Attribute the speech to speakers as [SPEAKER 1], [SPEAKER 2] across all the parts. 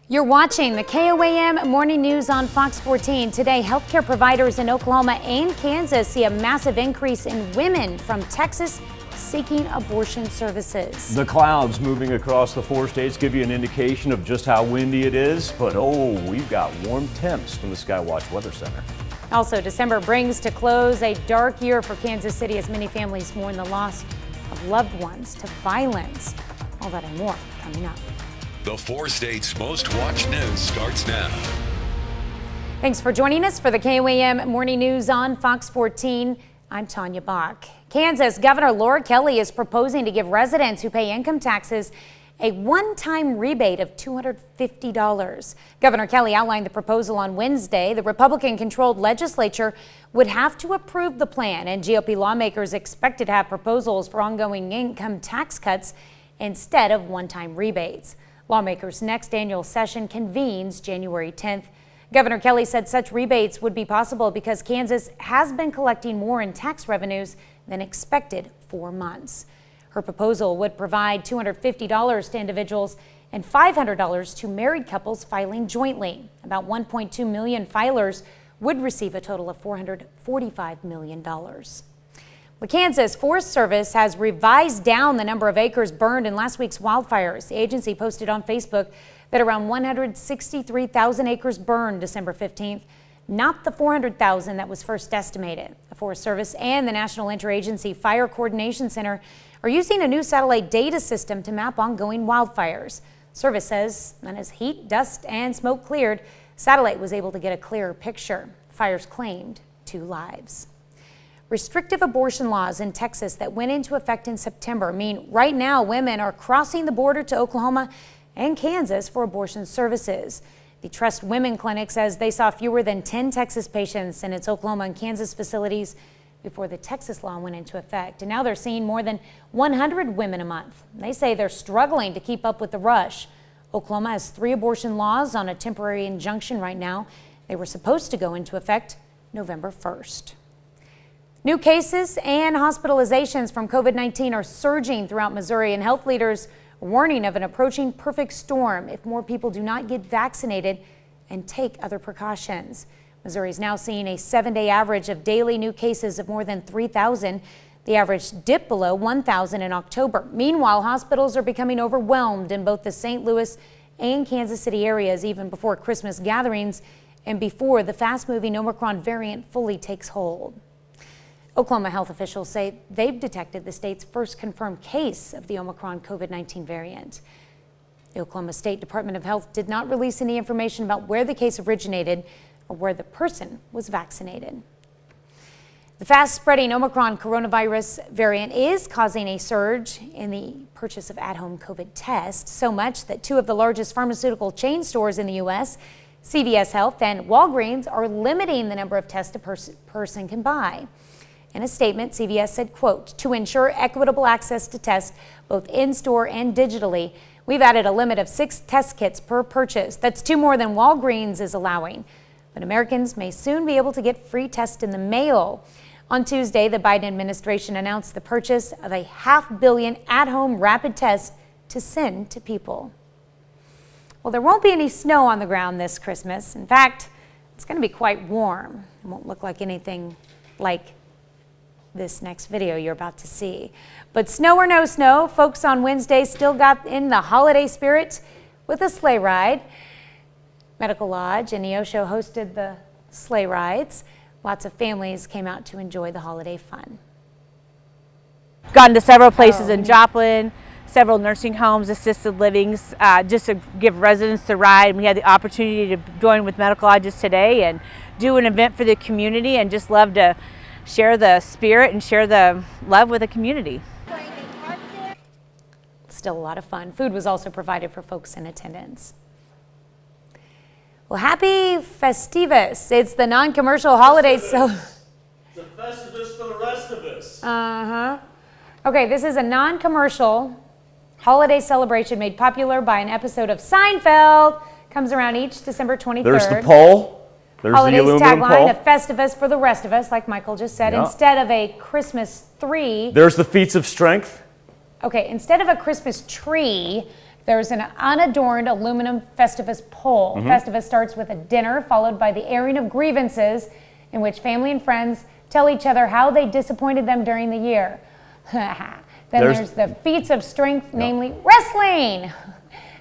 [SPEAKER 1] You're watching the KOAM Morning News on Fox 14. Today, healthcare providers in Oklahoma and Kansas see a massive increase in women from Texas seeking abortion services.
[SPEAKER 2] The clouds moving across the 4 states give you an indication of just how windy it is, but we've got warm temps from the Skywatch Weather Center.
[SPEAKER 1] Also, December brings to close a dark year for Kansas City as many families mourn the loss of loved ones to violence. All that and more coming up.
[SPEAKER 3] The 4 states' most watched news starts now.
[SPEAKER 1] Thanks for joining us for the KOAM Morning News on Fox 14. I'm Tanya Bach. Kansas Governor Laura Kelly is proposing to give residents who pay income taxes a one-time rebate of $250. Governor Kelly outlined the proposal on Wednesday. The Republican-controlled legislature would have to approve the plan, and GOP lawmakers expected to have proposals for ongoing income tax cuts instead of one-time rebates. Lawmakers' next annual session convenes January 10th. Governor Kelly said such rebates would be possible because Kansas has been collecting more in tax revenues than expected for months. Her proposal would provide $250 to individuals and $500 to married couples filing jointly. About 1.2 million filers would receive a total of $445 million. The Kansas Forest Service has revised down the number of acres burned in last week's wildfires. The agency posted on Facebook that around 163,000 acres burned December 15th, not the 400,000 that was first estimated. The Forest Service and the National Interagency Fire Coordination Center are using a new satellite data system to map ongoing wildfires. Service says that as heat, dust, and smoke cleared, satellite was able to get a clearer picture. Fires claimed 2 lives. Restrictive abortion laws in Texas that went into effect in September mean right now women are crossing the border to Oklahoma and Kansas for abortion services. The Trust Women Clinic says they saw fewer than 10 Texas patients in its Oklahoma and Kansas facilities before the Texas law went into effect. And now they're seeing more than 100 women a month. They say they're struggling to keep up with the rush. Oklahoma has 3 abortion laws on a temporary injunction right now. They were supposed to go into effect November 1st. New cases and hospitalizations from COVID-19 are surging throughout Missouri, and health leaders are warning of an approaching perfect storm if more people do not get vaccinated and take other precautions. Missouri is now seeing a 7-day average of daily new cases of more than 3,000. The average dipped below 1,000 in October. Meanwhile, hospitals are becoming overwhelmed in both the St. Louis and Kansas City areas, even before Christmas gatherings and before the fast-moving Omicron variant fully takes hold. Oklahoma health officials say they've detected the state's first confirmed case of the Omicron COVID-19 variant. The Oklahoma State Department of Health did not release any information about where the case originated or where the person was vaccinated. The fast-spreading Omicron coronavirus variant is causing a surge in the purchase of at-home COVID tests, so much that 2 of the largest pharmaceutical chain stores in the U.S., CVS Health and Walgreens, are limiting the number of tests a person can buy. In a statement, CVS said, quote, "To ensure equitable access to tests, both in-store and digitally, we've added a limit of 6 test kits per purchase. That's 2 more than Walgreens is allowing. But Americans may soon be able to get free tests in the mail." On Tuesday, the Biden administration announced the purchase of a $500 million at-home rapid test to send to people. Well, there won't be any snow on the ground this Christmas. In fact, it's going to be quite warm. It won't look like anything like this next video you're about to see. But snow or no snow, folks on Wednesday still got in the holiday spirit with a sleigh ride. Medical Lodge and Neosho hosted the sleigh rides. Lots of families came out to enjoy the holiday fun.
[SPEAKER 4] Gone to several places in Joplin, several nursing homes, assisted livings, just to give residents a ride. We had the opportunity to join with Medical Lodges today and do an event for the community, and just love to share the spirit and share the love with the community.
[SPEAKER 1] Still a lot of fun. Food was also provided for folks in attendance. Well, happy Festivus. It's the non-commercial holiday. So
[SPEAKER 5] it's a Festivus for the rest of us.
[SPEAKER 1] Okay, this is a non-commercial holiday celebration made popular by an episode of Seinfeld. Comes around each December 23rd.
[SPEAKER 2] There's the pole. There's
[SPEAKER 1] Holidays
[SPEAKER 2] the aluminum
[SPEAKER 1] tagline,
[SPEAKER 2] pole.
[SPEAKER 1] a Festivus for the rest of us, like Michael just said.
[SPEAKER 2] Yeah.
[SPEAKER 1] Instead of a Christmas tree.
[SPEAKER 2] There's the feats of strength.
[SPEAKER 1] Okay, instead of a Christmas tree, There's an unadorned aluminum Festivus pole. Festivus starts with a dinner followed by the airing of grievances in which family and friends tell each other how they disappointed them during the year. Then there's the feats of strength, namely wrestling.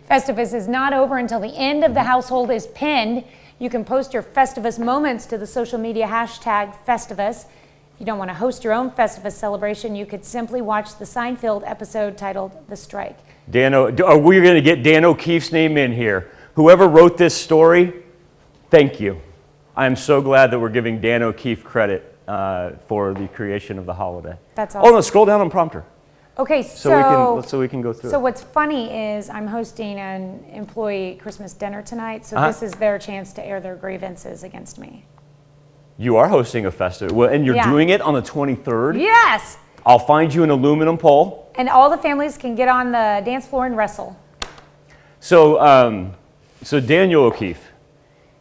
[SPEAKER 1] Festivus is not over until the end of the household is pinned. You can post your Festivus moments to the social media hashtag Festivus. If you don't want to host your own Festivus celebration, you could simply watch the Seinfeld episode titled The Strike.
[SPEAKER 2] We're going to get Dan O'Keefe's name in here. Whoever wrote this story, thank you. I'm so glad that we're giving Dan O'Keefe credit for the creation of the holiday.
[SPEAKER 1] That's awesome.
[SPEAKER 2] Oh no, scroll down on prompter.
[SPEAKER 1] Okay,
[SPEAKER 2] So we can go through
[SPEAKER 1] So
[SPEAKER 2] it.
[SPEAKER 1] what's funny is I'm hosting an employee Christmas dinner tonight, so this is their chance to air their grievances against me.
[SPEAKER 2] You are hosting a festival, and you're
[SPEAKER 1] Yeah.
[SPEAKER 2] doing it on the 23rd?
[SPEAKER 1] Yes!
[SPEAKER 2] I'll find you an aluminum pole.
[SPEAKER 1] And all the families can get on the dance floor and wrestle.
[SPEAKER 2] So, so Daniel O'Keefe,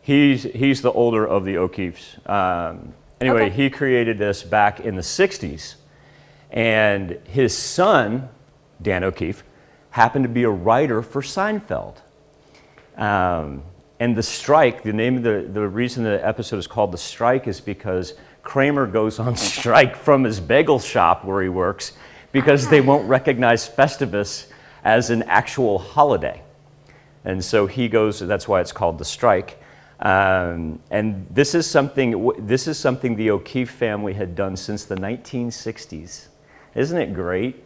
[SPEAKER 2] he's the older of the O'Keefes. Anyway,
[SPEAKER 1] Okay.
[SPEAKER 2] he created this back in the 60s. And his son, Dan O'Keefe, happened to be a writer for Seinfeld. And The Strike, the name of the reason the episode is called The Strike is because Kramer goes on strike from his bagel shop where he works because they won't recognize Festivus as an actual holiday. And so he goes, that's why it's called The Strike. And this is something the O'Keefe family had done since the 1960s. Isn't it great?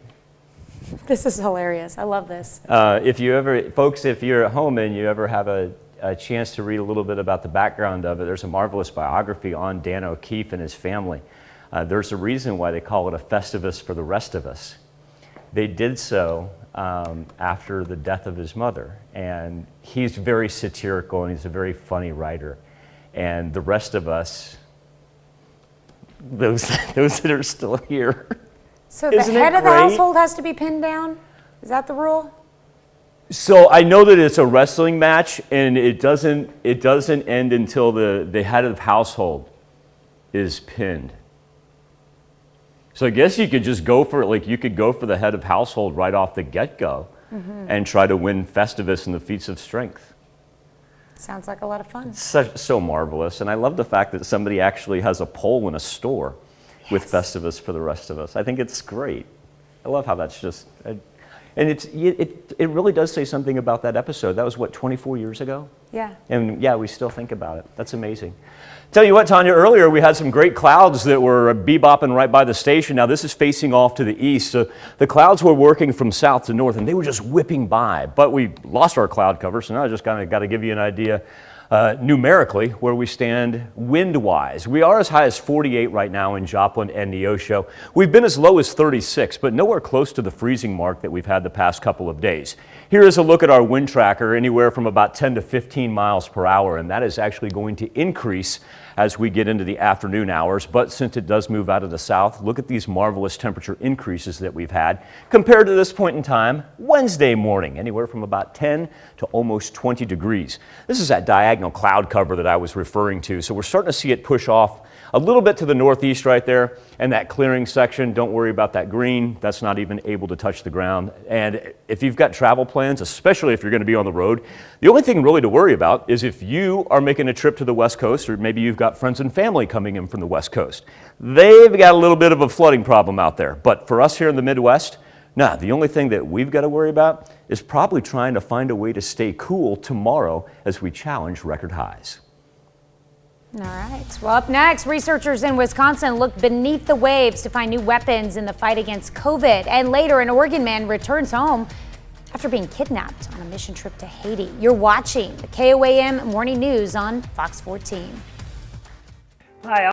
[SPEAKER 1] This is hilarious. I love this.
[SPEAKER 2] If you're at home and you ever have a chance to read a little bit about the background of it, there's a marvelous biography on Dan O'Keefe and his family. There's a reason why they call it a Festivus for the rest of us. They did so after the death of his mother, and he's very satirical and he's a very funny writer. And the rest of us, those that are still here.
[SPEAKER 1] So the
[SPEAKER 2] Isn't it
[SPEAKER 1] head of the
[SPEAKER 2] great?
[SPEAKER 1] household has to be pinned down? Is that the rule?
[SPEAKER 2] So I know that it's a wrestling match, and it doesn't end until the head of the household is pinned. So I guess you could just go for it, like you could go for the head of household right off the get-go and try to win Festivus in the feats of strength.
[SPEAKER 1] Sounds like a lot of fun.
[SPEAKER 2] So marvelous, and I love the fact that somebody actually has a pole in a store with Festivus for the rest of us. I think it's great. I love how that's just, and it really does say something about that episode. That was what, 24 years ago?
[SPEAKER 1] Yeah.
[SPEAKER 2] And yeah, we still think about it. That's amazing. Tell you what, Tanya, earlier we had some great clouds that were bebopping right by the station. Now this is facing off to the east. So the clouds were working from south to north and they were just whipping by. But we lost our cloud cover, so now I just kind of got to give you an idea numerically where we stand wind-wise. We are as high as 48 right now in Joplin and Neosho. We've been as low as 36, but nowhere close to the freezing mark that we've had the past couple of days. Here is a look at our wind tracker, anywhere from about 10 to 15 miles per hour, and that is actually going to increase as we get into the afternoon hours. But since it does move out of the south, look at these marvelous temperature increases that we've had compared to this point in time Wednesday morning, anywhere from about 10 to almost 20 degrees. This is that diagonal cloud cover that I was referring to. So we're starting to see it push off a little bit to the northeast right there, and that clearing section, don't worry about that green. That's not even able to touch the ground. And if you've got travel plans, especially if you're going to be on the road, the only thing really to worry about is if you are making a trip to the West Coast, or maybe you've got friends and family coming in from the West Coast. They've got a little bit of a flooding problem out there. But for us here in the Midwest, nah, the only thing that we've got to worry about is probably trying to find a way to stay cool tomorrow as we challenge record highs.
[SPEAKER 1] All right. Well, up next, researchers in Wisconsin look beneath the waves to find new weapons in the fight against COVID. And later, an Oregon man returns home after being kidnapped on a mission trip to Haiti. You're watching the KOAM Morning News on Fox 14.
[SPEAKER 6] Hi.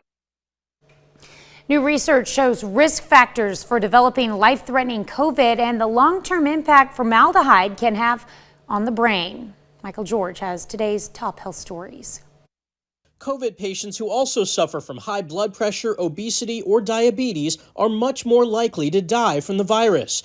[SPEAKER 1] New research shows risk factors for developing life-threatening COVID and the long-term impact formaldehyde can have on the brain. Michael George has today's top health stories.
[SPEAKER 6] COVID patients who also suffer from high blood pressure, obesity, or diabetes are much more likely to die from the virus.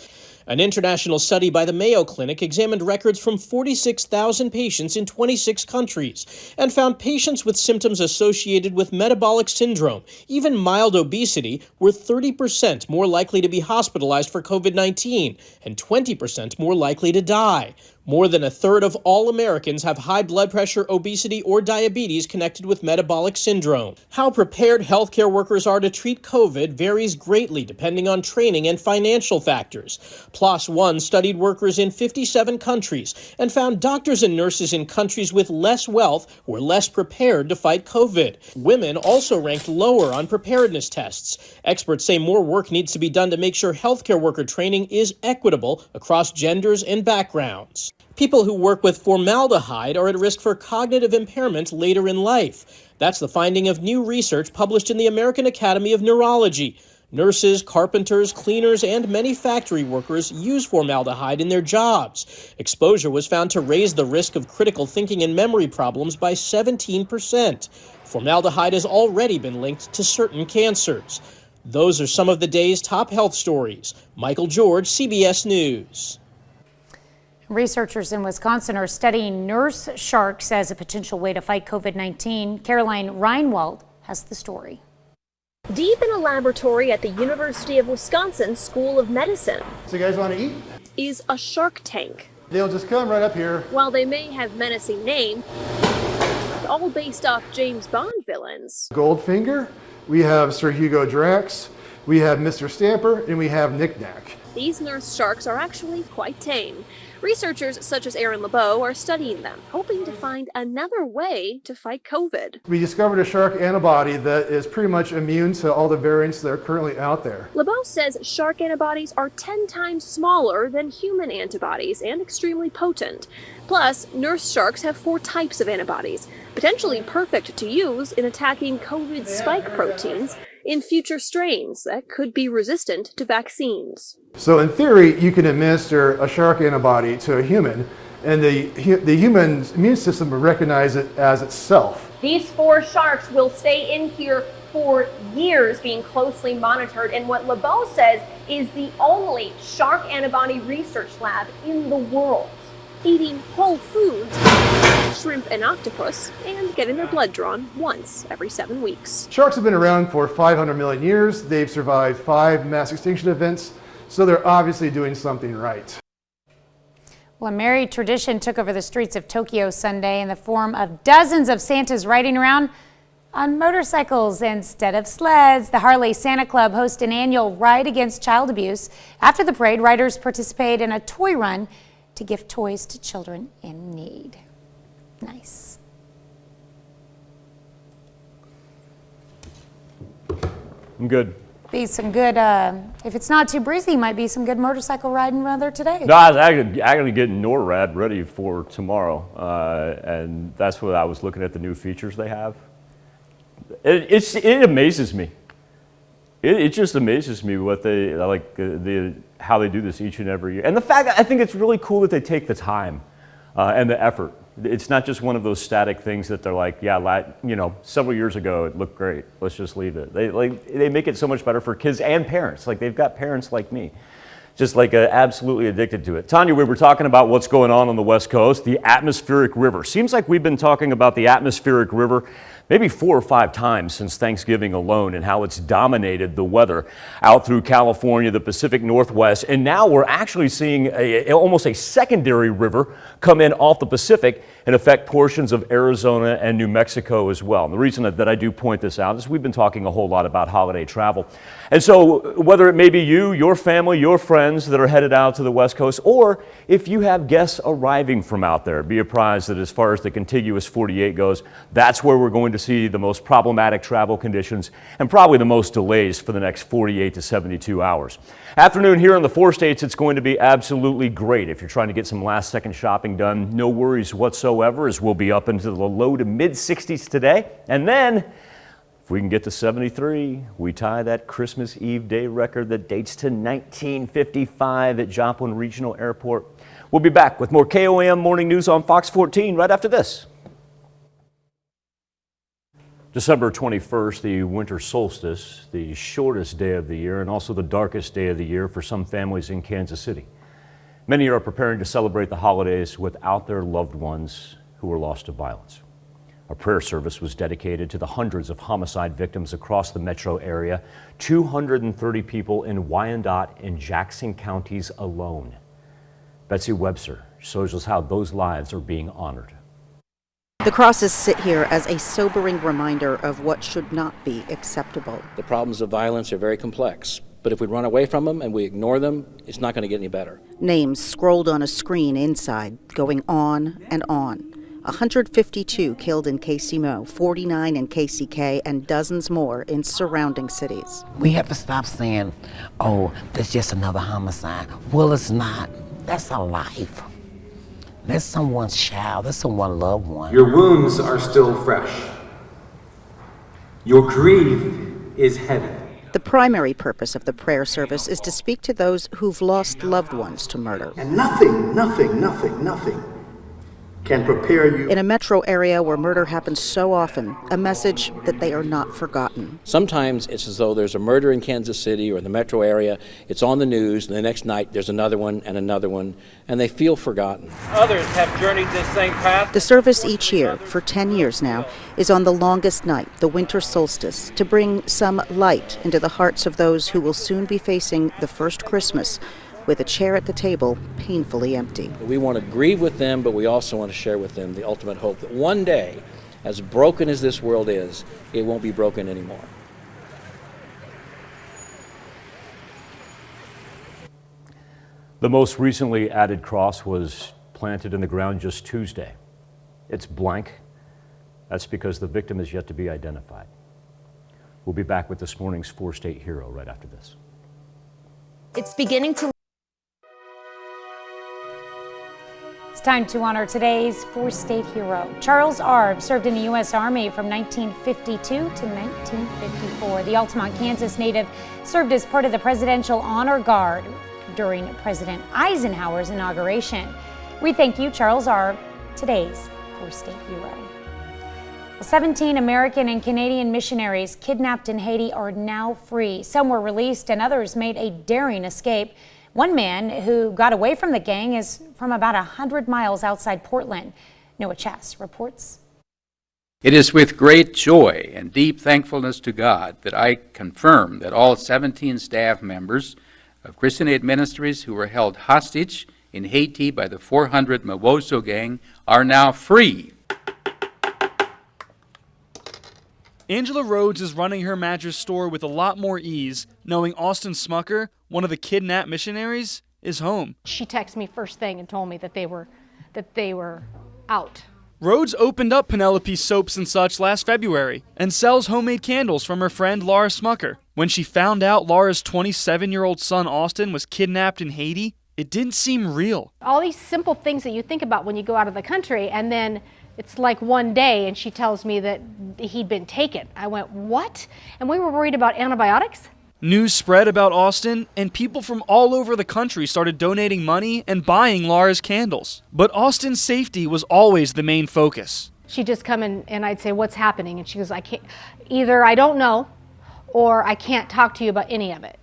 [SPEAKER 6] An international study by the Mayo Clinic examined records from 46,000 patients in 26 countries and found patients with symptoms associated with metabolic syndrome, even mild obesity, were 30% more likely to be hospitalized for COVID-19 and 20% more likely to die. More than a third of all Americans have high blood pressure, obesity, or diabetes connected with metabolic syndrome. How prepared healthcare workers are to treat COVID varies greatly depending on training and financial factors. PLOS One studied workers in 57 countries and found doctors and nurses in countries with less wealth were less prepared to fight COVID. Women also ranked lower on preparedness tests. Experts say more work needs to be done to make sure healthcare worker training is equitable across genders and backgrounds. People who work with formaldehyde are at risk for cognitive impairment later in life. That's the finding of new research published in the American Academy of Neurology. Nurses, carpenters, cleaners, and many factory workers use formaldehyde in their jobs. Exposure was found to raise the risk of critical thinking and memory problems by 17%. Formaldehyde has already been linked to certain cancers. Those are some of the day's top health stories. Michael George, CBS News.
[SPEAKER 1] Researchers in Wisconsin are studying nurse sharks as a potential way to fight COVID-19. Caroline Reinwald has the story.
[SPEAKER 7] Deep in a laboratory at the University of Wisconsin School of Medicine.
[SPEAKER 8] So you guys want to eat?
[SPEAKER 7] Is a shark tank.
[SPEAKER 8] They'll just come right up here.
[SPEAKER 7] While they may have menacing names, it's all based off James Bond villains.
[SPEAKER 8] Goldfinger, we have Sir Hugo Drax, we have Mr. Stamper, and we have Knick Knack.
[SPEAKER 7] These nurse sharks are actually quite tame. Researchers such as Aaron LeBeau are studying them, hoping to find another way to fight COVID.
[SPEAKER 8] We discovered a shark antibody that is pretty much immune to all the variants that are currently out there.
[SPEAKER 7] LeBeau says shark antibodies are 10 times smaller than human antibodies and extremely potent. Plus, nurse sharks have 4 types of antibodies, potentially perfect to use in attacking COVID spike proteins in future strains that could be resistant to vaccines.
[SPEAKER 8] So in theory, you can administer a shark antibody to a human, and the human's immune system will recognize it as itself.
[SPEAKER 7] These 4 sharks will stay in here for years, being closely monitored in what LeBeau says is the only shark antibody research lab in the world. Eating whole foods, shrimp and octopus, and getting their blood drawn once every 7 weeks.
[SPEAKER 8] Sharks have been around for 500 million years. They've survived 5 mass extinction events, so they're obviously doing something right.
[SPEAKER 1] Well, a merry tradition took over the streets of Tokyo Sunday in the form of dozens of Santas riding around on motorcycles instead of sleds. The Harley Santa Club hosts an annual ride against child abuse. After the parade, riders participate in a toy run to give toys to children in need. Nice.
[SPEAKER 2] I'm good.
[SPEAKER 1] Be some good, if it's not too breezy, might be some good motorcycle riding weather today.
[SPEAKER 2] No, I was actually getting NORAD ready for tomorrow, and that's what I was looking at, the new features they have. It amazes me. It just amazes me what they like, how they do this each and every year, and the fact that I think it's really cool that they take the time and the effort. It's not just one of those static things that they're like, yeah, you know, several years ago it looked great, let's just leave it. They make it so much better for kids and parents. Like, they've got parents like me, just like absolutely addicted to it. Tanya, we were talking about what's going on the West Coast, the atmospheric river. Seems like we've been talking about the atmospheric river maybe 4 or 5 times since Thanksgiving alone, and how it's dominated the weather out through California, the Pacific Northwest, and now we're actually seeing almost a secondary river come in off the Pacific and affect portions of Arizona and New Mexico as well. And the reason that I do point this out is we've been talking a whole lot about holiday travel. And so whether it may be you, your family, your friends that are headed out to the West Coast, or if you have guests arriving from out there, be apprised that as far as the contiguous 48 goes, that's where we're going to see the most problematic travel conditions and probably the most delays for the next 48 to 72 hours. Afternoon here in the 4 states, it's going to be absolutely great. If you're trying to get some last-second shopping done, no worries whatsoever, as we'll be up into the low to mid-60s today. And then, if we can get to 73, we tie that Christmas Eve day record that dates to 1955 at Joplin Regional Airport. We'll be back with more KOAM Morning News on Fox 14 right after this. December 21st, the winter solstice, the shortest day of the year and also the darkest day of the year for some families in Kansas City. Many are preparing to celebrate the holidays without their loved ones who were lost to violence. A prayer service was dedicated to the hundreds of homicide victims across the metro area, 230 people in Wyandotte and Jackson counties alone. Betsy Webster, shows us how those lives are being honored.
[SPEAKER 9] The crosses sit here as a sobering reminder of what should not be acceptable.
[SPEAKER 10] The problems of violence are very complex, but if we run away from them and we ignore them, it's not going to get any better.
[SPEAKER 9] Names scrolled on a screen inside, going on and on. 152 killed in KCMO, 49 in KCK, and dozens more in surrounding cities.
[SPEAKER 11] We have to stop saying, oh, that's just another homicide. Well, it's not. That's a life. That's someone's child. That's someone's loved one.
[SPEAKER 12] Your wounds are still fresh. Your grief is heavy.
[SPEAKER 9] The primary purpose of the prayer service is to speak to those who've lost loved ones to murder.
[SPEAKER 12] And nothing can prepare you.
[SPEAKER 9] In a metro area where murder happens so often, a message that they are not forgotten.
[SPEAKER 10] Sometimes it's as though there's a murder in Kansas City or in the metro area, it's on the news, and the next night there's another one, and they feel forgotten.
[SPEAKER 5] Others have journeyed this same path.
[SPEAKER 9] The service each year, for 10 years now, is on the longest night, the winter solstice, to bring some light into the hearts of those who will soon be facing the first Christmas with a chair at the table painfully empty.
[SPEAKER 10] We want to grieve with them, but we also want to share with them the ultimate hope that one day, as broken as this world is, it won't be broken anymore.
[SPEAKER 2] The most recently added cross was planted in the ground just Tuesday. It's blank. That's because the victim is yet to be identified. We'll be back with this morning's four-state hero right after this.
[SPEAKER 7] It's beginning to.
[SPEAKER 1] It's time to honor today's four-state hero. Charles Arb served in the U.S. Army from 1952 to 1954. The Altamont, Kansas native served as part of the Presidential Honor Guard during President Eisenhower's inauguration. We thank you, Charles Arb, today's four-state hero. 17 American and Canadian missionaries kidnapped in Haiti are now free. Some were released and others made a daring escape. One man who got away from the gang is from about 100 miles outside Portland. Noah Chess reports.
[SPEAKER 13] It is with great joy and deep thankfulness to God that I confirm that all 17 staff members of Christian Aid Ministries who were held hostage in Haiti by the 400 Mawoso gang are now free.
[SPEAKER 14] Angela Rhodes is running her mattress store with a lot more ease, knowing Austin Smucker, one of the kidnapped missionaries, is home.
[SPEAKER 15] She texted me first thing and told me that they were out.
[SPEAKER 14] Rhodes opened up Penelope's Soaps and Such last February and sells homemade candles from her friend Laura Smucker. When she found out Laura's 27-year-old son Austin was kidnapped in Haiti, it didn't seem real.
[SPEAKER 15] All these simple things that you think about when you go out of the country, and then it's like one day and she tells me that he'd been taken. I went, what? And we were worried about antibiotics?
[SPEAKER 14] News spread about Austin, and people from all over the country started donating money and buying Laura's candles. But Austin's safety was always the main focus.
[SPEAKER 15] She'd just come in and I'd say, what's happening? And she goes, either I don't know or I can't talk to you about any of it,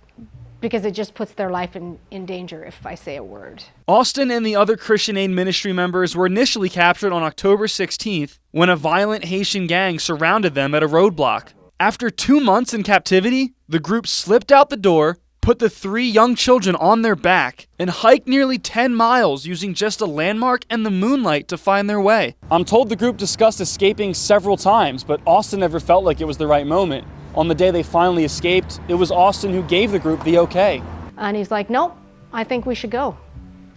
[SPEAKER 15] because it just puts their life in danger if I say a word.
[SPEAKER 14] Austin and the other Christian Aid Ministry members were initially captured on October 16th when a violent Haitian gang surrounded them at a roadblock. After 2 months in captivity, the group slipped out the door, put the 3 young children on their back, and hiked nearly 10 miles using just a landmark and the moonlight to find their way. I'm told the group discussed escaping several times, but Austin never felt like it was the right moment. On the day they finally escaped, it was Austin who gave the group the okay.
[SPEAKER 15] And he's like, nope, I think we should go.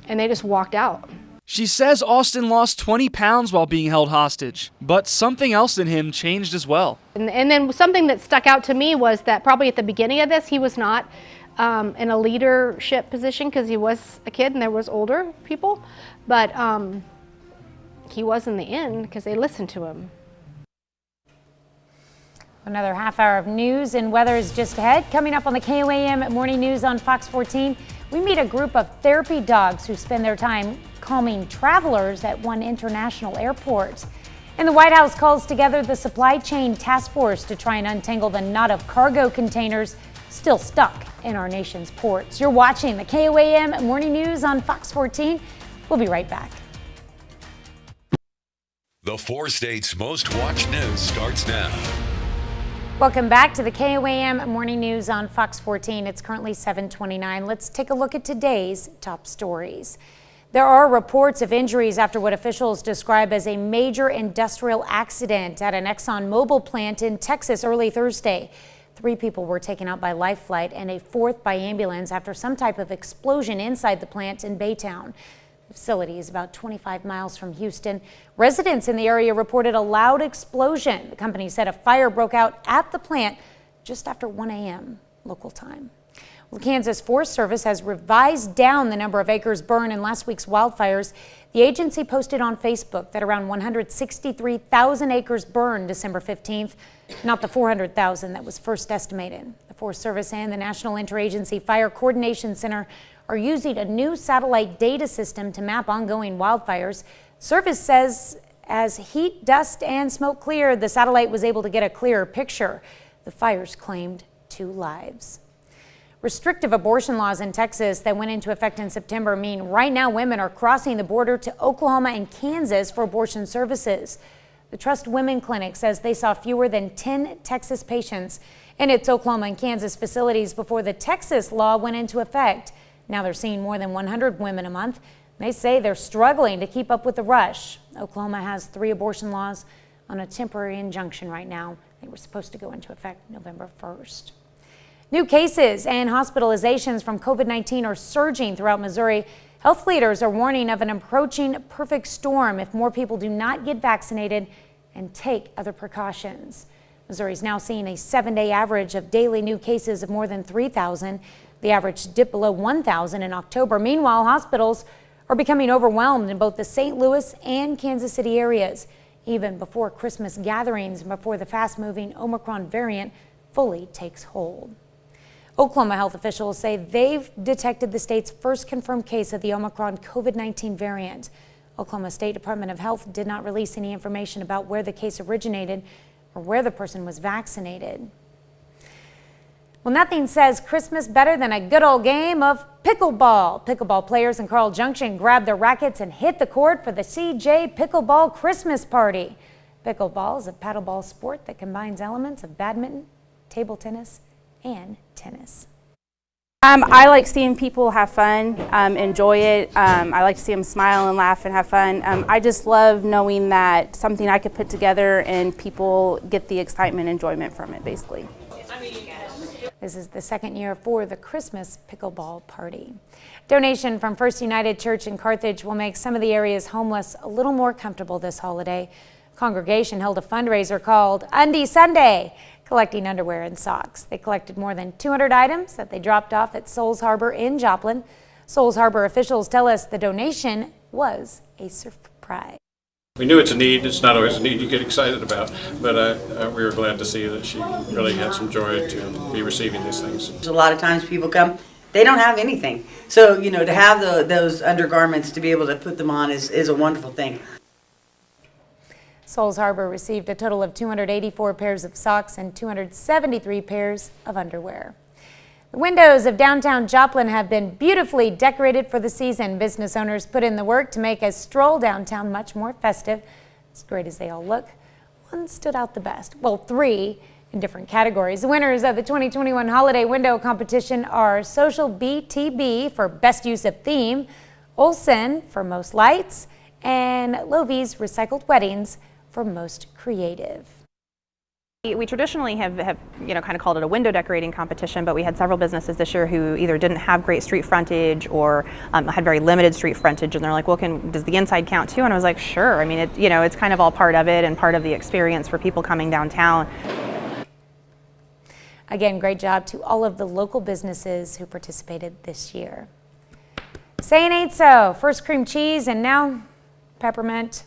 [SPEAKER 15] And they just walked out.
[SPEAKER 14] She says Austin lost 20 pounds while being held hostage, but something else in him changed as well.
[SPEAKER 15] And then something that stuck out to me was that probably at the beginning of this, he was not in a leadership position because he was a kid and there was older people, but he was in the end because they listened to him.
[SPEAKER 1] Another half hour of news and weather is just ahead. Coming up on the KOAM Morning News on Fox 14, we meet a group of therapy dogs who spend their time calming travelers at one international airport. And the White House calls together the Supply Chain Task Force to try and untangle the knot of cargo containers still stuck in our nation's ports. You're watching the KOAM Morning News on Fox 14. We'll be right back.
[SPEAKER 3] The 4 states' most watched news starts now.
[SPEAKER 1] Welcome back to the KOAM Morning News on Fox 14. It's currently 7:29. Let's take a look at today's top stories. There are reports of injuries after what officials describe as a major industrial accident at an ExxonMobil plant in Texas early Thursday. 3 people were taken out by life flight and a 4th by ambulance after some type of explosion inside the plant in Baytown. The facility is about 25 miles from Houston. Residents in the area reported a loud explosion. The company said a fire broke out at the plant just after 1 a.m. local time. Well, the Kansas Forest Service has revised down the number of acres burned in last week's wildfires. The agency posted on Facebook that around 163,000 acres burned December 15th, not the 400,000 that was first estimated. The Forest Service and the National Interagency Fire Coordination Center are using a new satellite data system to map ongoing wildfires. Service says as heat, dust, and smoke cleared, the satellite was able to get a clearer picture. The fires claimed 2 lives. Restrictive abortion laws in Texas that went into effect in September mean right now women are crossing the border to Oklahoma and Kansas for abortion services. The Trust Women Clinic says they saw fewer than 10 Texas patients in its Oklahoma and Kansas facilities before the Texas law went into effect. Now they're seeing more than 100 women a month. They say they're struggling to keep up with the rush. Oklahoma has 3 abortion laws on a temporary injunction right now. They were supposed to go into effect November 1st. New cases and hospitalizations from COVID-19 are surging throughout Missouri. Health leaders are warning of an approaching perfect storm if more people do not get vaccinated and take other precautions. Missouri is now seeing a 7-day average of daily new cases of more than 3,000. The average dipped below 1,000 in October. Meanwhile, hospitals are becoming overwhelmed in both the St. Louis and Kansas City areas, even before Christmas gatherings and before the fast-moving Omicron variant fully takes hold. Oklahoma health officials say they've detected the state's first confirmed case of the Omicron COVID-19 variant. Oklahoma State Department of Health did not release any information about where the case originated or where the person was vaccinated. Well, nothing says Christmas better than a good old game of pickleball. Pickleball players in Carl Junction grabbed their rackets and hit the court for the CJ Pickleball Christmas Party. Pickleball is a paddleball sport that combines elements of badminton, table tennis, and tennis.
[SPEAKER 16] I like seeing people have fun, enjoy it. I like to see them smile and laugh and have fun. I just love knowing that something I could put together and people get the excitement and enjoyment from it, basically.
[SPEAKER 1] This is the 2nd year for the Christmas Pickleball Party. Donation from First United Church in Carthage will make some of the area's homeless a little more comfortable this holiday. Congregation held a fundraiser called Undie Sunday, collecting underwear and socks. They collected more than 200 items that they dropped off at Souls Harbor in Joplin. Souls Harbor officials tell us the donation was a surprise.
[SPEAKER 17] We knew it's a need. It's not always a need you get excited about, but we were glad to see that she really had some joy to be receiving these things.
[SPEAKER 18] A lot of times people come, they don't have anything. So, you know, to have those undergarments, to be able to put them on is a wonderful thing.
[SPEAKER 1] Souls Harbor received a total of 284 pairs of socks and 273 pairs of underwear. The windows of downtown Joplin have been beautifully decorated for the season. Business owners put in the work to make a stroll downtown much more festive. As great as they all look, one stood out the best. Well, 3 in different categories. The winners of the 2021 Holiday Window Competition are Social BTB for Best Use of Theme, Olson for Most Lights, and Lovey's Recycled Weddings for Most Creative.
[SPEAKER 19] We traditionally have kind of called it a window decorating competition, but we had several businesses this year who either didn't have great street frontage or had very limited street frontage, and they're like, well, does the inside count too? And I was like, sure. I mean, it's kind of all part of it and part of the experience for people coming downtown.
[SPEAKER 1] Again, great job to all of the local businesses who participated this year. Say it ain't so. First cream cheese and now peppermint.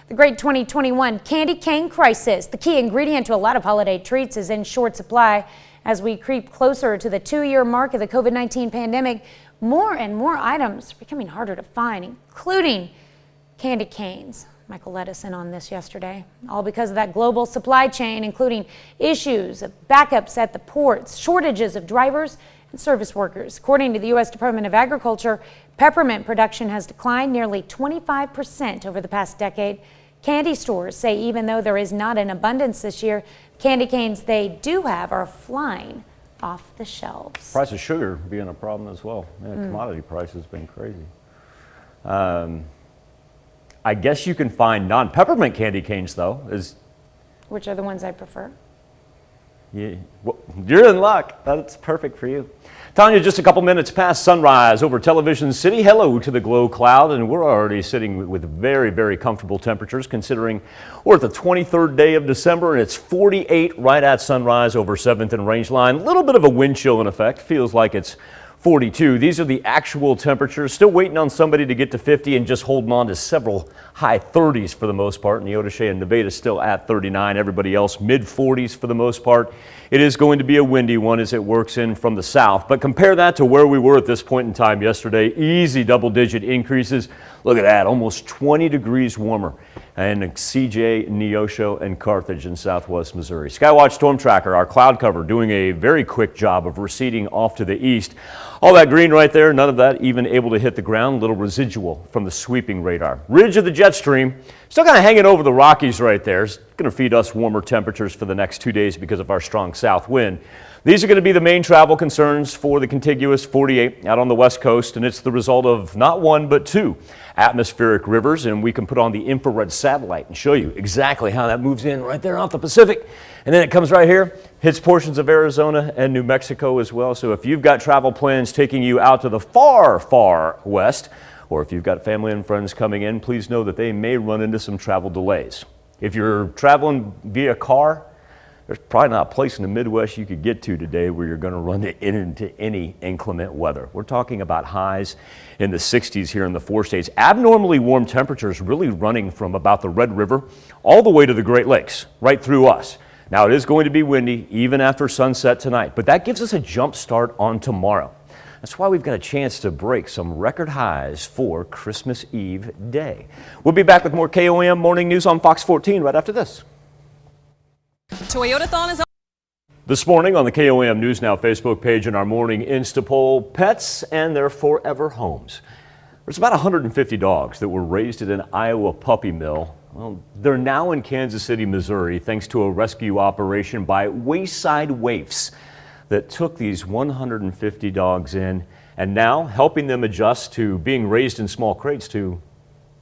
[SPEAKER 1] The great 2021 candy cane crisis, the key ingredient to a lot of holiday treats, is in short supply. As we creep closer to the 2-year mark of the COVID-19 pandemic, more and more items are becoming harder to find, including candy canes. Michael let us in on this yesterday, all because of that global supply chain, including issues of backups at the ports, shortages of drivers and service workers. According to the U.S. Department of Agriculture, peppermint production has declined nearly 25% over the past decade. Candy stores say even though there is not an abundance this year, candy canes they do have are flying off the shelves.
[SPEAKER 2] Price of sugar being a problem as well. Commodity price has been crazy. I guess you can find non-peppermint candy canes, though.
[SPEAKER 1] Which are the ones I prefer?
[SPEAKER 2] Yeah, well, you're in luck. That's perfect for you. Tanya, just a couple minutes past sunrise over Television City. Hello to the glow cloud, and we're already sitting with very, very comfortable temperatures considering we're at the 23rd day of December and it's 48 right at sunrise over 7th and Rangeline. A little bit of a wind chill in effect. Feels like it's 42. These are the actual temperatures. Still waiting on somebody to get to 50 and just holding on to several high 30s for the most part. Neodesha and Nevada still at 39. Everybody else mid 40s for the most part. It is going to be a windy one as it works in from the south. But compare that to where we were at this point in time yesterday. Easy double-digit increases. Look at that, almost 20 degrees warmer in CJ, Neosho, and Carthage in southwest Missouri. Skywatch Storm Tracker, our cloud cover, doing a very quick job of receding off to the east. All that green right there, none of that even able to hit the ground. Little residual from the sweeping radar. Ridge of the jet stream, still kind of hanging over the Rockies right there. It's going to feed us warmer temperatures for the next 2 days because of our strong south wind. These are going to be the main travel concerns for the contiguous 48 out on the west coast, and it's the result of not one but two atmospheric rivers, and we can put on the infrared satellite and show you exactly how that moves in right there off the Pacific, and then it comes right here, hits portions of Arizona and New Mexico as well. So if you've got travel plans taking you out to the far, far west, or if you've got family and friends coming in, please know that they may run into some travel delays. If you're traveling via car, there's probably not a place in the Midwest you could get to today where you're going to run into any inclement weather. We're talking about highs in the 60s here in the 4 states. Abnormally warm temperatures really running from about the Red River all the way to the Great Lakes, right through us. Now it is going to be windy even after sunset tonight, but that gives us a jump start on tomorrow. That's why we've got a chance to break some record highs for Christmas Eve day. We'll be back with more KOAM Morning News on Fox 14 right after this.
[SPEAKER 20] Toyotathon is on.
[SPEAKER 2] This morning on the KOAM News Now Facebook page and our morning Insta poll, pets and their forever homes. There's about 150 dogs that were raised at an Iowa puppy mill. Well, they're now in Kansas City, Missouri, thanks to a rescue operation by Wayside Waifs that took these 150 dogs in and now helping them adjust to being raised in small crates to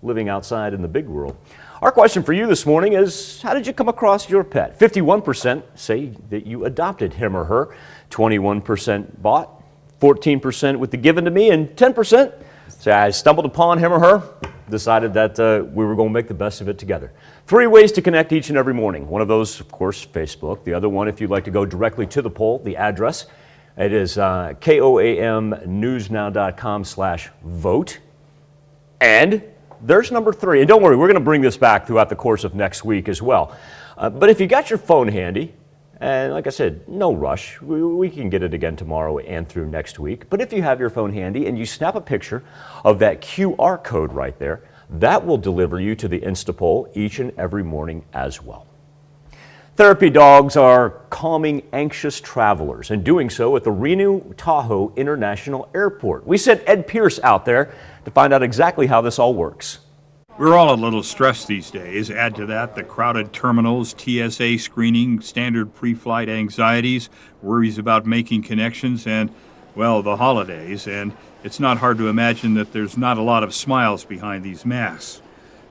[SPEAKER 2] living outside in the big world. Our question for you this morning is, how did you come across your pet? 51% say that you adopted him or her, 21% bought, 14% with the given to me, and 10% say I stumbled upon him or her, decided that we were going to make the best of it together. 3 ways to connect each and every morning. One of those, of course, Facebook. The other one, if you'd like to go directly to the poll, the address, it is koamnewsnow.com/vote. And there's number 3. And don't worry, we're going to bring this back throughout the course of next week as well. But if you got your phone handy, and like I said, no rush, we can get it again tomorrow and through next week. But if you have your phone handy and you snap a picture of that QR code right there, that will deliver you to the Insta poll each and every morning as well. Therapy dogs are calming anxious travelers and doing so at the Reno Tahoe International Airport. We sent Ed Pierce out there to find out exactly how this all works.
[SPEAKER 21] We're all a little stressed these days. Add to that the crowded terminals, TSA screening, standard pre-flight anxieties, worries about making connections, and, well, the holidays. And it's not hard to imagine that there's not a lot of smiles behind these masks.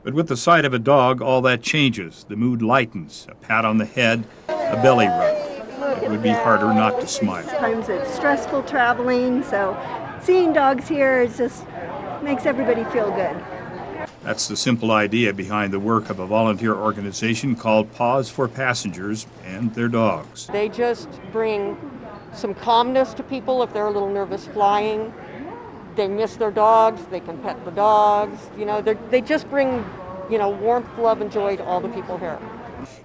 [SPEAKER 21] But with the sight of a dog, all that changes. The mood lightens. A pat on the head, a belly rub. It would be harder not to smile.
[SPEAKER 22] Sometimes it's stressful traveling, so seeing dogs here is just makes everybody feel good.
[SPEAKER 21] That's the simple idea behind the work of a volunteer organization called Paws for Passengers and their dogs.
[SPEAKER 23] They just bring some calmness to people if they're a little nervous flying. They miss their dogs, they can pet the dogs, they just bring, warmth, love, and joy to all the people here.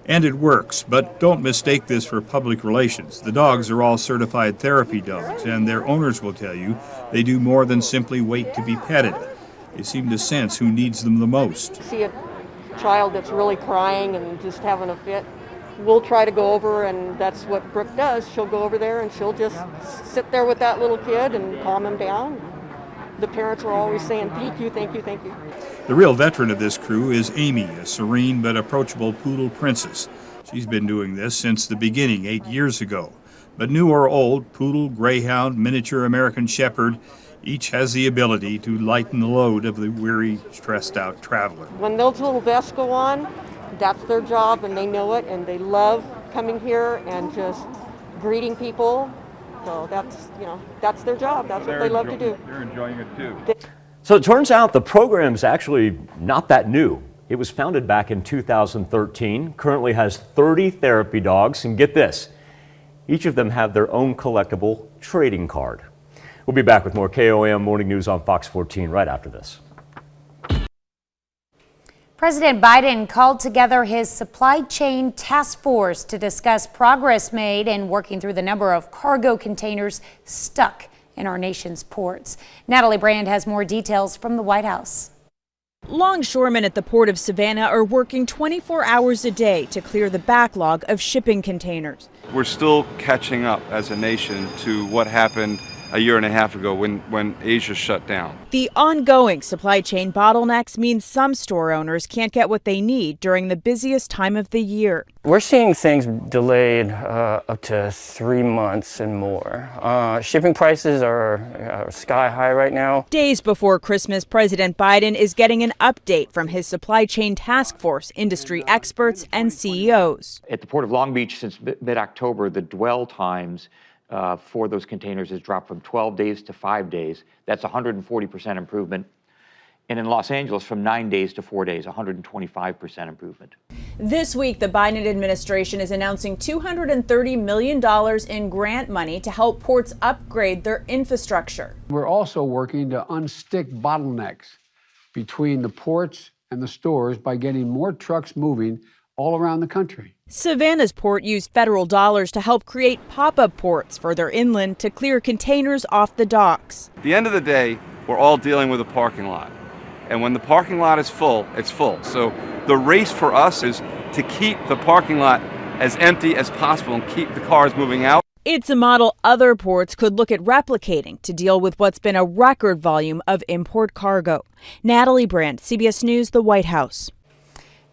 [SPEAKER 21] And it works, but don't mistake this for public relations. The dogs are all certified therapy dogs, and their owners will tell you they do more than simply wait to be petted. They seem to sense who needs them the most.
[SPEAKER 23] See a child that's really crying and just having a fit, we'll try to go over, and that's what Brooke does. She'll go over there and she'll just sit there with that little kid and calm him down. The parents are always saying, thank you, thank you, thank you.
[SPEAKER 21] The real veteran of this crew is Amy, a serene but approachable poodle princess. She's been doing this since the beginning 8 years ago. But new or old, poodle, greyhound, miniature American shepherd, Each has the ability to lighten the load of the weary, stressed out traveler.
[SPEAKER 23] When those little vests go on, that's their job and they know it and they love coming here and just greeting people. So that's their job. That's what they love to do.
[SPEAKER 21] They're enjoying it too.
[SPEAKER 2] So it turns out the program's actually not that new. It was founded back in 2013, currently has 30 therapy dogs, and get this, each of them have their own collectible trading card. We'll be back with more KOAM Morning News on Fox 14 right after this.
[SPEAKER 1] President Biden called together his supply chain task force to discuss progress made in working through the number of cargo containers stuck in our nation's ports. Natalie Brand has more details from the White House.
[SPEAKER 4] Longshoremen at the Port of Savannah are working 24 hours a day to clear the backlog of shipping containers.
[SPEAKER 6] We're still catching up as a nation to what happened a year and a half ago when Asia shut down.
[SPEAKER 4] The ongoing supply chain bottlenecks mean some store owners can't get what they need during the busiest time of the year.
[SPEAKER 20] We're seeing things delayed up to 3 months and more. Shipping prices are sky high right now.
[SPEAKER 4] Days before Christmas, President Biden is getting an update from his supply chain task force, industry experts and CEOs.
[SPEAKER 24] At the Port of Long Beach since mid-October, the dwell times for those containers has dropped from 12 days to 5 days. That's 140% improvement. And in Los Angeles, from 9 days to 4 days, 125% improvement.
[SPEAKER 4] This week, the Biden administration is announcing $230 million in grant money to help ports upgrade their infrastructure.
[SPEAKER 25] We're also working to unstick bottlenecks between the ports and the stores by getting more trucks moving all around the country.
[SPEAKER 4] Savannah's port used federal dollars to help create pop-up ports further inland to clear containers off the docks.
[SPEAKER 6] At the end of the day, we're all dealing with a parking lot. And when the parking lot is full, it's full. So the race for us is to keep the parking lot as empty as possible and keep the cars moving out.
[SPEAKER 4] It's a model other ports could look at replicating to deal with what's been a record volume of import cargo. Natalie Brand, CBS News, the White House.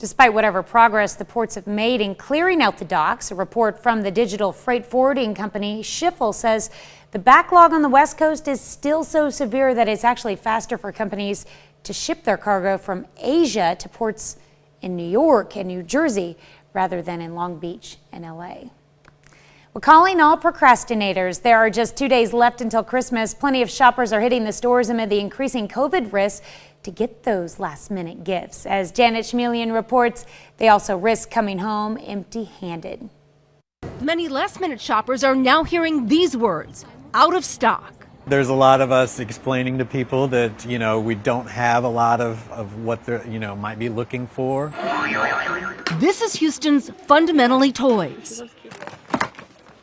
[SPEAKER 1] Despite whatever progress the ports have made in clearing out the docks, a report from the digital freight forwarding company Schiffel says the backlog on the West Coast is still so severe that it's actually faster for companies to ship their cargo from Asia to ports in New York and New Jersey rather than in Long Beach and LA. We're calling all procrastinators. There are just 2 days left until Christmas. Plenty of shoppers are hitting the stores amid the increasing COVID risks to get those last-minute gifts. As Janet Schmelian reports, they also risk coming home empty-handed.
[SPEAKER 26] Many last-minute shoppers are now hearing these words, out of stock.
[SPEAKER 27] There's a lot of us explaining to people that, we don't have a lot of what they're, might be looking for.
[SPEAKER 26] This is Houston's Fundamentally Toys,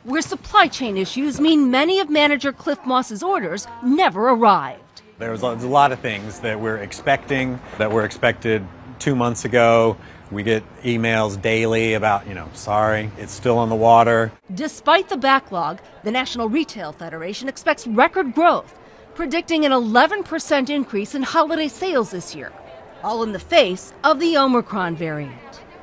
[SPEAKER 26] where supply chain issues mean many of manager Cliff Moss's orders never arrived.
[SPEAKER 27] There's a lot of things that we're expecting, that were expected 2 months ago. We get emails daily about, sorry, it's still on the water.
[SPEAKER 26] Despite the backlog, the National Retail Federation expects record growth, predicting an 11% increase in holiday sales this year, all in the face of the Omicron variant.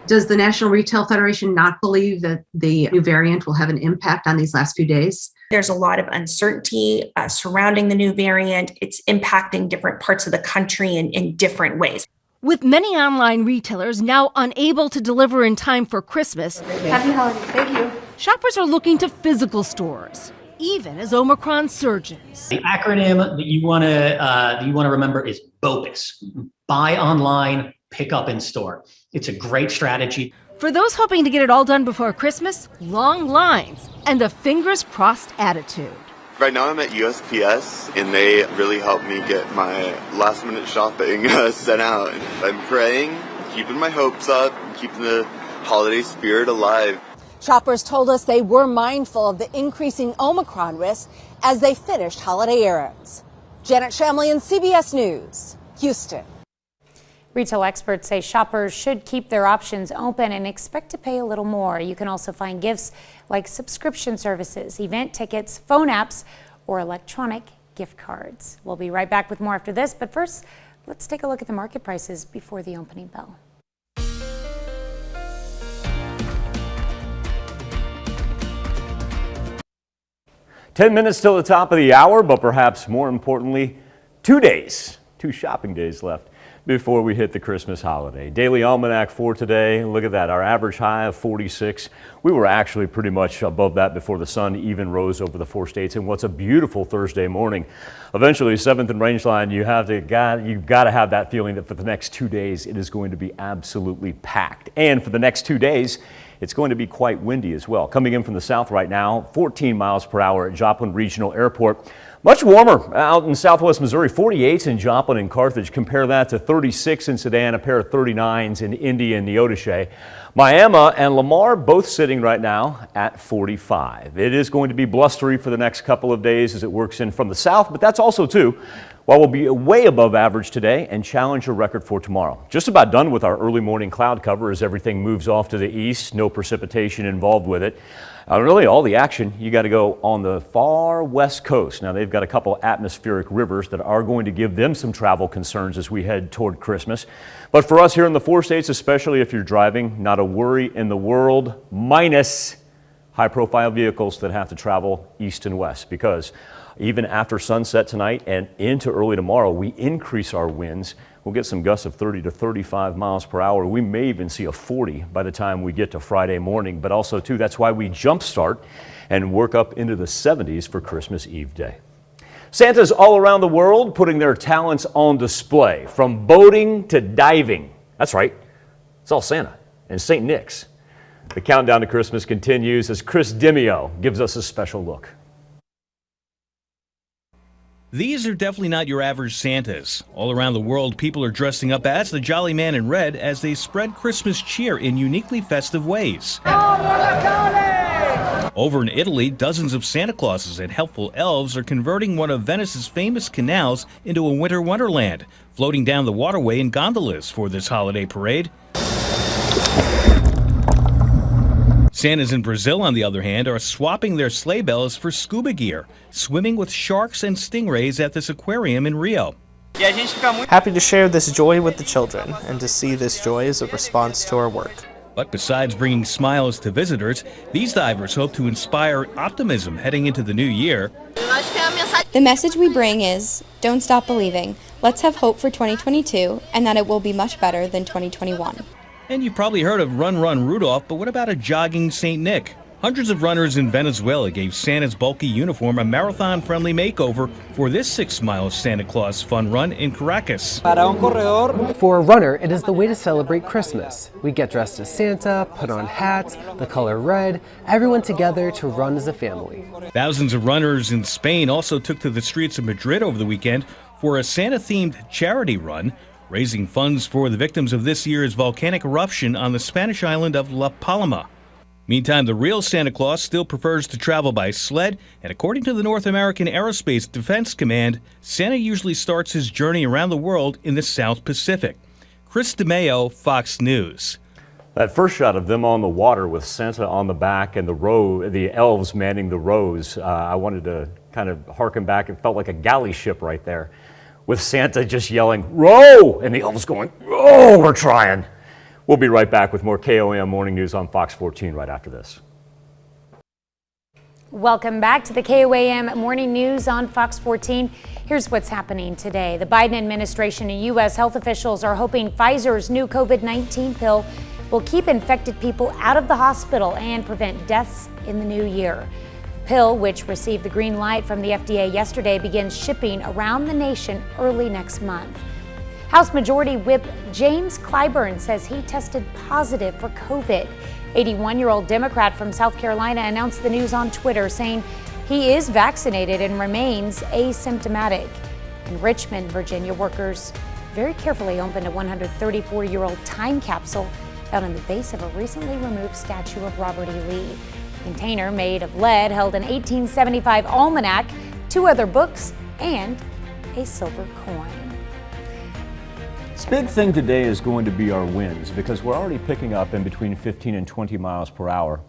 [SPEAKER 28] Does the National Retail Federation not believe that the new variant will have an impact on these last few days?
[SPEAKER 29] There's a lot of uncertainty surrounding the new variant. It's impacting different parts of the country in different ways.
[SPEAKER 26] With many online retailers now unable to deliver in time for Christmas,
[SPEAKER 28] Happy holidays. Thank you.
[SPEAKER 26] shoppers are looking to physical stores, even as Omicron surges.
[SPEAKER 30] The acronym that you want to remember is BOPIS: Buy Online, Pick Up in Store. It's a great strategy.
[SPEAKER 26] For those hoping to get it all done before Christmas, long lines and a fingers crossed attitude.
[SPEAKER 31] Right now I'm at USPS, and they really helped me get my last minute shopping sent out. I'm praying, keeping my hopes up, keeping the holiday spirit alive.
[SPEAKER 32] Shoppers told us they were mindful of the increasing Omicron risk as they finished holiday errands. Janet Schmelian, CBS News, Houston.
[SPEAKER 1] Retail experts say shoppers should keep their options open and expect to pay a little more. You can also find gifts like subscription services, event tickets, phone apps, or electronic gift cards. We'll be right back with more after this, but first, let's take a look at the market prices before the opening bell.
[SPEAKER 2] 10 minutes till the top of the hour, but perhaps more importantly, 2 days, 2 shopping days left before we hit the Christmas holiday. Daily almanac for today, look at that, our average high of 46. We were actually pretty much above that before the sun even rose over the 4 states in what's a beautiful Thursday morning. Eventually, 7th and Rangeline, you've got to have that feeling that for the next 2 days it is going to be absolutely packed. And for the next 2 days, it's going to be quite windy as well. Coming in from the south right now, 14 miles per hour at Joplin Regional Airport. Much warmer out in southwest Missouri, 48 in Joplin and Carthage. Compare that to 36 in Sedan, a pair of 39s in Indy and Neodesha. Miami and Lamar both sitting right now at 45. It is going to be blustery for the next couple of days as it works in from the south, but that's also too while we'll be way above average today and challenge a record for tomorrow. Just about done with our early morning cloud cover as everything moves off to the east. No precipitation involved with it. Really, all the action, you got to go on the far west coast. Now, they've got a couple atmospheric rivers that are going to give them some travel concerns as we head toward Christmas. But for us here in the 4 states, especially if you're driving, not a worry in the world, minus high-profile vehicles that have to travel east and west, because even after sunset tonight and into early tomorrow, we increase our winds. We'll get some gusts of 30 to 35 miles per hour. We may even see a 40 by the time we get to Friday morning, but also too, that's why we jumpstart and work up into the 70s for Christmas Eve day. Santas all around the world putting their talents on display, from boating to diving. That's right, it's all Santa and St. Nick's. The countdown to Christmas continues as Chris Demio gives us a special look.
[SPEAKER 3] These are definitely not your average Santas. All around the world, people are dressing up as the Jolly Man in Red as they spread Christmas cheer in uniquely festive ways. Over in Italy, dozens of Santa Clauses and helpful elves are converting one of Venice's famous canals into a winter wonderland, floating down the waterway in gondolas for this holiday parade. Santas in Brazil, on the other hand, are swapping their sleigh bells for scuba gear, swimming with sharks and stingrays at this aquarium in Rio.
[SPEAKER 5] Happy to share this joy with the children and to see this joy as a response to our work.
[SPEAKER 3] But besides bringing smiles to visitors, these divers hope to inspire optimism heading into the new year.
[SPEAKER 7] The message we bring is, don't stop believing. Let's have hope for 2022 and that it will be much better than 2021.
[SPEAKER 3] And you've probably heard of Run Run Rudolph, but what about a jogging St. Nick? Hundreds of runners in Venezuela gave Santa's bulky uniform a marathon-friendly makeover for this 6-mile Santa Claus fun run in Caracas.
[SPEAKER 8] For a runner, it is the way to celebrate Christmas. We get dressed as Santa, put on hats, the color red, everyone together to run as a family.
[SPEAKER 3] Thousands of runners in Spain also took to the streets of Madrid over the weekend for a Santa-themed charity run, raising funds for the victims of this year's volcanic eruption on the Spanish island of La Palma. Meantime, the real Santa Claus still prefers to travel by sled, and according to the North American Aerospace Defense Command, Santa usually starts his journey around the world in the South Pacific. Chris DeMayo, Fox News.
[SPEAKER 2] That first shot of them on the water with Santa on the back and the elves manning the rows, I wanted to kind of harken back. It felt like a galley ship right there, with Santa just yelling, "Row!" and the elves going, "Oh, we're trying." We'll be right back with more KOAM Morning News on Fox 14 right after this.
[SPEAKER 1] Welcome back to the KOAM Morning News on Fox 14. Here's what's happening today. The Biden administration and U.S. health officials are hoping Pfizer's new COVID-19 pill will keep infected people out of the hospital and prevent deaths in the new year. The pill, which received the green light from the FDA yesterday, begins shipping around the nation early next month. House Majority Whip James Clyburn says he tested positive for COVID. 81-year-old Democrat from South Carolina announced the news on Twitter, saying he is vaccinated and remains asymptomatic. In Richmond, Virginia, workers very carefully opened a 134-year-old time capsule found in the base of a recently removed statue of Robert E. Lee. The container, made of lead, held an 1875 almanac, 2 other books, and a silver coin.
[SPEAKER 2] Big thing today is going to be our winds, because we're already picking up in between 15 and 20 miles per hour.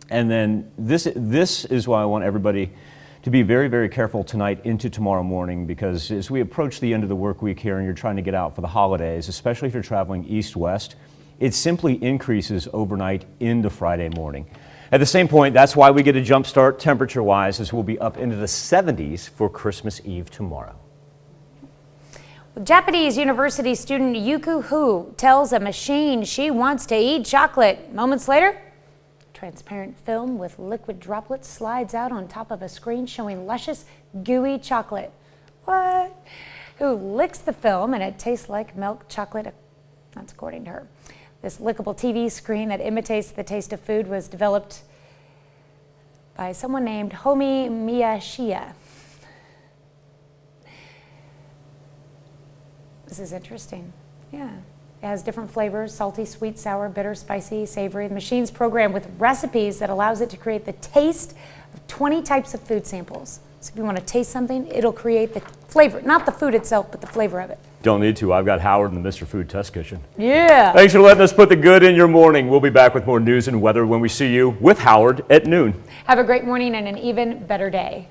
[SPEAKER 2] And then this is why I want everybody to be very, very careful tonight into tomorrow morning, because as we approach the end of the work week here and you're trying to get out for the holidays, especially if you're traveling east-west, it simply increases overnight into Friday morning. At the same point, that's why we get a jump start temperature-wise, as we'll be up into the 70s for Christmas Eve tomorrow.
[SPEAKER 1] Japanese university student Yuku Hu tells a machine she wants to eat chocolate. Moments later, transparent film with liquid droplets slides out on top of a screen showing luscious, gooey chocolate. What? Hu licks the film and it tastes like milk chocolate. That's according to her. This lickable TV screen that imitates the taste of food was developed by someone named Homi Miyashiya. This is interesting. Yeah. It has different flavors: salty, sweet, sour, bitter, spicy, savory. The machine's programmed with recipes that allows it to create the taste of 20 types of food samples. So if you want to taste something, it'll create the flavor, not the food itself, but the flavor of it.
[SPEAKER 2] Don't need to. I've got Howard in the Mr. Food Test Kitchen.
[SPEAKER 1] Yeah.
[SPEAKER 2] Thanks for letting us put the good in your morning. We'll be back with more news and weather when we see you with Howard at noon.
[SPEAKER 1] Have a great morning and an even better day.